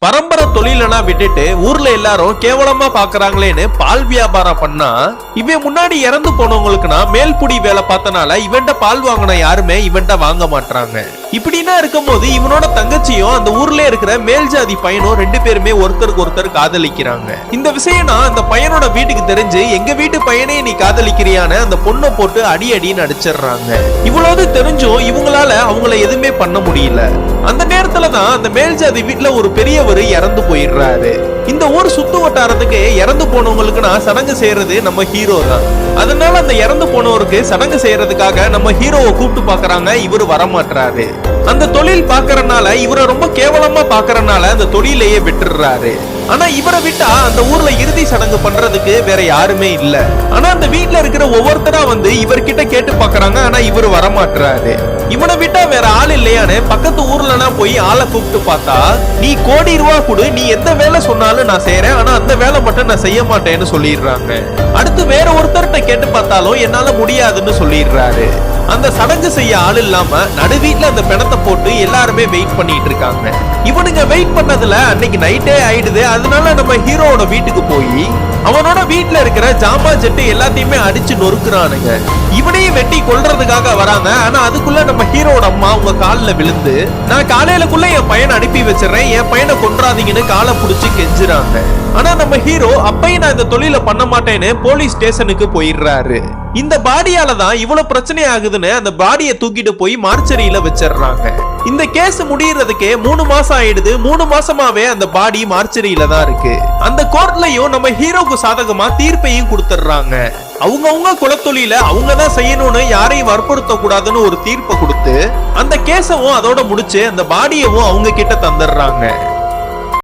பரம்பரை தொழிலனா விட்டுட்டு ஊர்ல எல்லாரும் கேவலமா பாக்குறாங்களேன்னு பால் வியாபாரம் பண்ணா இவன் முன்னாடி இறந்து போனவங்களுக்குனா மேல்புடி வேலை பார்த்தனால இவன்ட்ட பால் வாங்கின யாருமே இவன்ட்ட வாங்க மாட்டாங்க. இப்படின்னா இருக்கும் போது இவனோட தங்கச்சியும் அந்த ஊர்ல இருக்கிற மேல் ஜாதி பையனும் ரெண்டு பேருமே ஒருத்தருக்கு ஒருத்தர் காதலிக்கிறாங்க. இந்த விஷயம்னா அந்த பையனோட வீட்டுக்கு தெரிஞ்சு எங்க வீட்டு பையனே நீ காதலிக்கிறியான அந்த பொண்ணை போட்டு அடி அடின்னு அடிச்சிடுறாங்க. இவ்வளவு தெரிஞ்சும் இவங்களால அவங்கள எதுவுமே பண்ண முடியல. அந்த நேரத்துலதான் அந்த மேல் ஜாதி வீட்டுல ஒரு பெரியவர் இறந்து போயிடுறாரு. இந்த ஊர் சுத்து வட்டாரத்துக்கு இறந்து போனவங்களுக்கு நான் சடங்கு செய்யறது நம்ம ஹீரோ தான். அதனால அந்த இறந்து போனவருக்கு சடங்கு செய்யறதுக்காக நம்ம ஹீரோவை கூப்பிட்டு பாக்குறாங்க. இவரு வரமாட்டாரு. அந்த தொழில் பாக்குறதுனால இவரை ரொம்ப கேவலமா பாக்குறதுனால அந்த தொழிலையே விட்டுறாரு. ஆனா இவரை விட்டா அந்த ஊர்ல இறுதி சடங்கு பண்றதுக்கு வேற யாருமே இல்ல. ஆனா அந்த வீட்டுல இருக்கிற ஒவ்வொருத்தரா வந்து இவர்கிட்ட கேட்டு பாக்குறாங்க. ஆனா இவரு வரமாட்டாரு. இவனை விட்டா வேற ஆள் இல்லையான்னு பக்கத்து ஊர்லனா போய் ஆளை கூப்பிட்டு பார்த்தா, நீ கோடி ரூபா கொடு, நீ எந்த வேலை சொன்னாலும் நான் செய்யறேன், ஆனா அந்த வேலை மட்டும் நான் செய்ய மாட்டேன்னு சொல்லிடுறாங்க. அடுத்து வேற ஒருத்தர்கிட்ட கேட்டு பார்த்தாலும் என்னால முடியாதுன்னு சொல்லிடுறாரு. அந்த சடங்கு செய்ய ஆள் இல்லாம நடு வீட்டுல அந்த பிணத்தை போட்டு எல்லாருமே வெயிட் பண்ணிட்டு இருக்காங்க. இவனுங்க வெயிட் பண்ணதுல அன்னைக்கு நைட்டே ஆயிடுது. அதனால நம்ம ஹீரோவோட வீட்டுக்கு போய் அவனோட வீட்டுல இருக்கிற ஜாமா ஜெட்டு எல்லாத்தையுமே அடிச்சு நொறுக்குறானுங்க. இவனையும் வெட்டி கொல்றதுக்காக வராங்க. ஆனா அதுக்குள்ள நம்ம ஹீரோட அம்மா உங்க காலில் விழுந்து, நான் காலையிலக்குள்ள என் பையனை அனுப்பி வச்சிடறேன், என் பையனை கொன்றாதீங்கன்னு காலை புடிச்சு கெஞ்சுறாங்க. ஆனா நம்ம ஹீரோ அப்பையும் நான் இந்த தொழில பண்ண மாட்டேன்னு போலீஸ் ஸ்டேஷனுக்கு போயிடுறாரு. இந்த பாடியால தான் இவ்வளவு பிரச்சனை ஆகுதுன்னு அந்த பாடியை தூக்கிட்டு போய் மார்ச்சரியில வச்சிடறாங்க. இந்த கேஸ் முடியறதுக்கே 3 மாசம் ஆயிடுது. 3 மாசமாவே அந்த பாடி மார்ச்சரியில தான் இருக்கு. அந்த கோர்ட்லயும் நம்ம ஹீரோக்கு சாதகமா தீர்ப்பையும் கொடுத்துடுறாங்க. அவங்க குலத்தொழில அவங்க தான் செய்யணும்னு யாரையும் வற்புறுத்த கூடாதுன்னு ஒரு தீர்ப்பை கொடுத்து அந்த கேஸவும் அதோட முடிச்சு அந்த பாடியவும் அவங்க கிட்ட தந்துடுறாங்க.